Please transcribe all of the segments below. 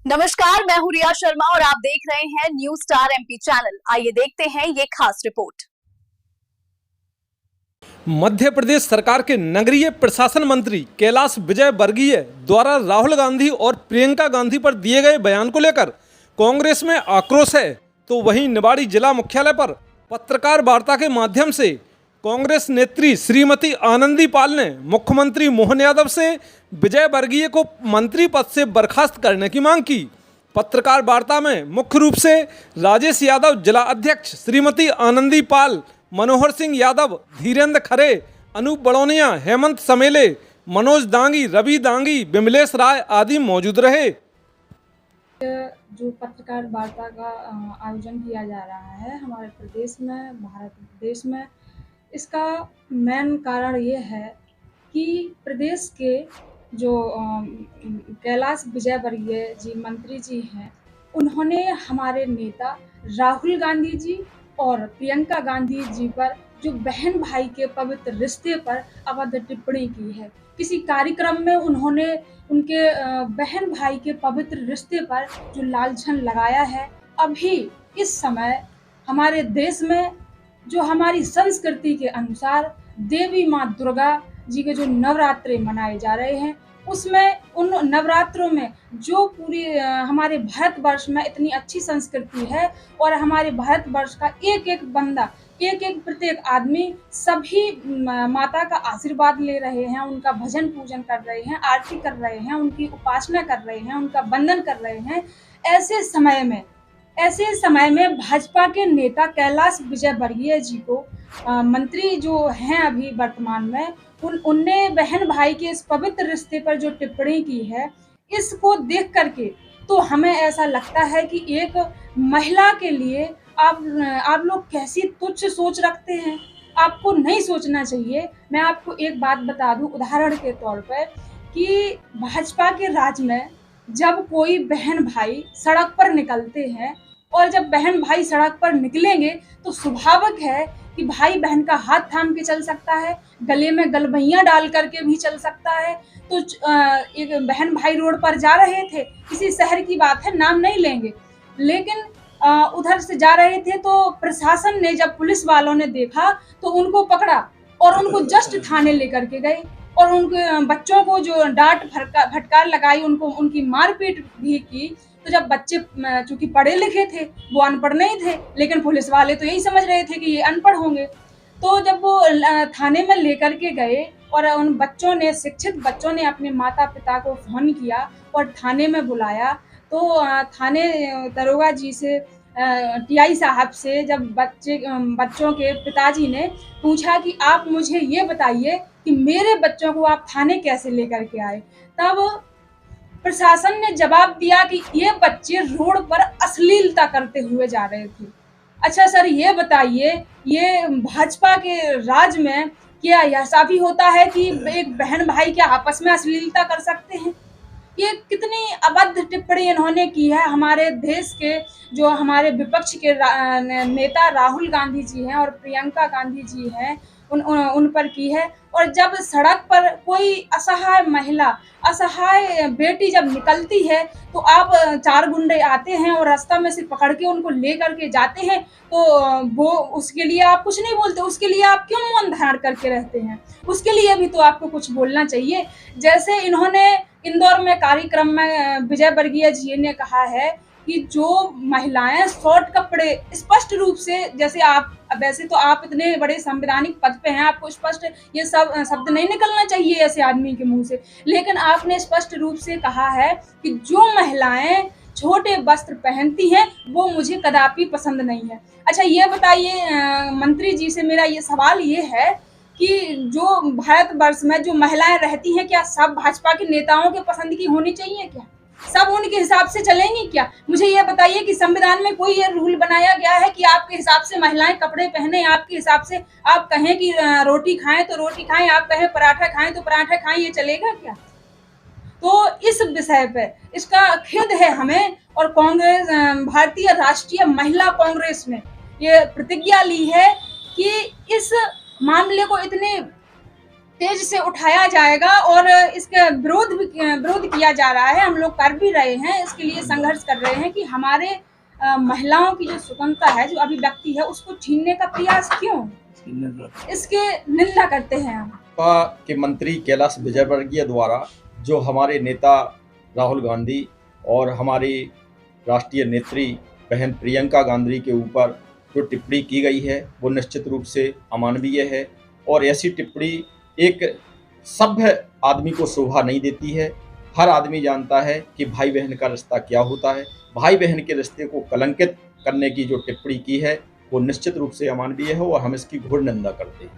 नमस्कार, मैं हूं रिया शर्मा और आप देख रहे हैं न्यूज स्टार एमपी चैनल। आइए देखते हैं ये खास रिपोर्ट। मध्य प्रदेश सरकार के नगरीय प्रशासन मंत्री कैलाश विजयवर्गीय द्वारा राहुल गांधी और प्रियंका गांधी पर दिए गए बयान को लेकर कांग्रेस में आक्रोश है, तो वहीं निवाड़ी जिला मुख्यालय पर पत्रकार वार्ता के माध्यम से कांग्रेस नेत्री श्रीमती आनंदी पाल ने मुख्यमंत्री मोहन यादव से विजयवर्गीय को मंत्री पद से बर्खास्त करने की मांग की। पत्रकार वार्ता में मुख्य रूप से राजेश यादव जिला अध्यक्ष, श्रीमती आनंदी पाल, मनोहर सिंह यादव, धीरेन्द्र खरे, अनूप बड़ौनिया, हेमंत समेले, मनोज दांगी, रवि दांगी, विमलेश राय आदि मौजूद रहे। जो पत्रकार वार्ता का आयोजन किया जा रहा है हमारे प्रदेश में, भारत देश में, इसका मेन कारण ये है कि प्रदेश के जो कैलाश विजयवर्गीय जी मंत्री जी हैं, उन्होंने हमारे नेता राहुल गांधी जी और प्रियंका गांधी जी पर जो बहन भाई के पवित्र रिश्ते पर अभद्र टिप्पणी की है। किसी कार्यक्रम में उन्होंने उनके बहन भाई के पवित्र रिश्ते पर जो लांछन लगाया है। अभी इस समय हमारे देश में जो हमारी संस्कृति के अनुसार देवी माँ दुर्गा जी के जो नवरात्रे मनाए जा रहे हैं, उसमें उन नवरात्रों में जो पूरी हमारे भारतवर्ष में इतनी अच्छी संस्कृति है और हमारे भारतवर्ष का एक एक बंदा, एक एक प्रत्येक आदमी सभी माता का आशीर्वाद ले रहे हैं, उनका भजन पूजन कर रहे हैं, आरती कर रहे हैं, उनकी उपासना कर रहे हैं, उनका वंदन कर रहे हैं। ऐसे समय में भाजपा के नेता कैलाश विजयवर्गीय जी को मंत्री जो हैं अभी वर्तमान में, उनने बहन भाई के इस पवित्र रिश्ते पर जो टिप्पणी की है, इसको देख करके तो हमें ऐसा लगता है कि एक महिला के लिए आप लोग कैसी तुच्छ सोच रखते हैं। आपको नहीं सोचना चाहिए। मैं आपको एक बात बता दूं उदाहरण के तौर पर कि भाजपा के राज में जब कोई बहन भाई सड़क पर निकलते हैं और जब बहन भाई सड़क पर निकलेंगे तो स्वाभाविक है कि भाई बहन का हाथ थाम के चल सकता है, गले में गलबैयाँ डाल करके भी चल सकता है। तो एक बहन भाई रोड पर जा रहे थे, किसी शहर की बात है, नाम नहीं लेंगे, लेकिन उधर से जा रहे थे तो प्रशासन ने, जब पुलिस वालों ने देखा तो उनको पकड़ा और उनको जस्ट थाने लेकर के गए और उनके बच्चों को जो डांट फटकार लगाई, उनको उनकी मारपीट भी की। तो जब बच्चे चूंकि पढ़े लिखे थे, वो अनपढ़ नहीं थे, लेकिन पुलिस वाले तो यही समझ रहे थे कि ये अनपढ़ होंगे। तो जब वो थाने में लेकर के गए और उन बच्चों ने, शिक्षित बच्चों ने अपने माता पिता को फोन किया और थाने में बुलाया, तो थाने दरोगा जी से, टीआई साहब से जब बच्चों के पिताजी ने पूछा कि आप मुझे ये बताइए कि मेरे बच्चों को आप थाने कैसे लेकर के आए, तब प्रशासन ने जवाब दिया कि ये बच्चे रोड पर अश्लीलता करते हुए जा रहे थे। अच्छा सर, ये बताइए, ये भाजपा के राज में क्या ऐसा भी होता है कि एक बहन भाई क्या आपस में अश्लीलता कर सकते हैं? ये कितनी अभद्र टिप्पणी इन्होंने की है हमारे देश के जो हमारे विपक्ष के नेता राहुल गांधी जी हैं और प्रियंका गांधी जी हैं, उन पर की है। और जब सड़क पर कोई असहाय महिला, असहाय बेटी जब निकलती है तो आप 4 गुंडे आते हैं और रास्ता में से पकड़ के उनको ले करके जाते हैं, तो वो उसके लिए आप कुछ नहीं बोलते, उसके लिए आप क्यों मौन धारण करके रहते हैं? उसके लिए भी तो आपको कुछ बोलना चाहिए। जैसे इन्होंने इंदौर में कार्यक्रम में विजयवर्गीय जी ने कहा है कि जो महिलाएं शॉर्ट कपड़े, स्पष्ट रूप से, जैसे आप, वैसे तो आप इतने बड़े संवैधानिक पद पे हैं, आपको स्पष्ट ये सब शब्द नहीं निकलना चाहिए ऐसे आदमी के मुंह से, लेकिन आपने स्पष्ट रूप से कहा है कि जो महिलाएं छोटे वस्त्र पहनती हैं वो मुझे कदापि पसंद नहीं है। अच्छा ये बताइए, मंत्री जी से मेरा ये सवाल ये है कि जो भारतवर्ष में जो महिलाएं रहती हैं, क्या सब भाजपा के नेताओं के पसंद की होनी चाहिए? क्या सब उनके हिसाब से चलेंगी? क्या मुझे ये बताइए कि संविधान में कोई ये रूल बनाया गया है कि आपके हिसाब से महिलाएं कपड़े पहने, आपके हिसाब से आप कहें कि रोटी खाएं तो रोटी खाएं, आप कहें पराठा खाएं तो पराठा खाएं, ये चलेगा क्या? तो इस विषय पे इसका खेद है हमें। और कांग्रेस, भारतीय राष्ट्रीय महिला कांग्रेस ने ये प्रतिज्ञा ली है कि इस मामले को इतने तेज से उठाया जाएगा और इसका विरोध किया जा रहा है। हम लोग कर भी रहे हैं, इसके लिए संघर्ष कर रहे हैं कि हमारे महिलाओं की जो स्वतंत्रता है, जो अभिव्यक्ति है, उसको छीनने का प्रयास क्यों, इसके निंदा करते हैं हम। के मंत्री कैलाश विजयवर्गीय द्वारा जो हमारे नेता राहुल गांधी और हमारी राष्ट्रीय नेत्री बहन प्रियंका गांधी के ऊपर जो टिप्पणी की गई है वो निश्चित रूप से अमानवीय है और ऐसी टिप्पणी एक सभ्य आदमी को शोभा नहीं देती है। हर आदमी जानता है कि भाई बहन का रिश्ता क्या होता है। भाई बहन के रिश्ते को कलंकित करने की जो टिप्पणी की है वो निश्चित रूप से अमानवीय है और हम इसकी घोर निंदा करते हैं।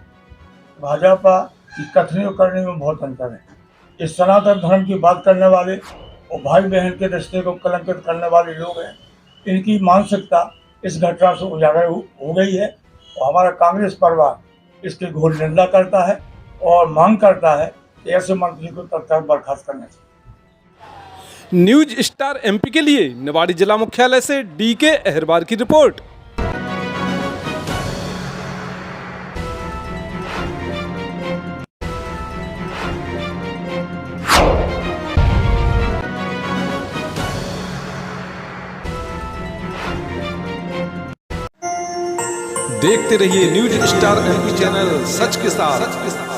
भाजपा की कथनी और करने में बहुत अंतर है। इस सनातन धर्म की बात करने वाले और भाई बहन के रिश्ते को कलंकित करने वाले लोग हैं, इनकी मानसिकता इस घटना से उजागर हो गई है और हमारा कांग्रेस परिवार इसकी घोर निंदा करता है और मांग करता है कि ऐसे मंत्री को तत्काल बर्खास्त करना चाहिए। न्यूज स्टार एमपी के लिए निवाड़ी जिला मुख्यालय से डीके अहरबार की रिपोर्ट। देखते रहिए न्यूज स्टार एमपी चैनल, सच के साथ।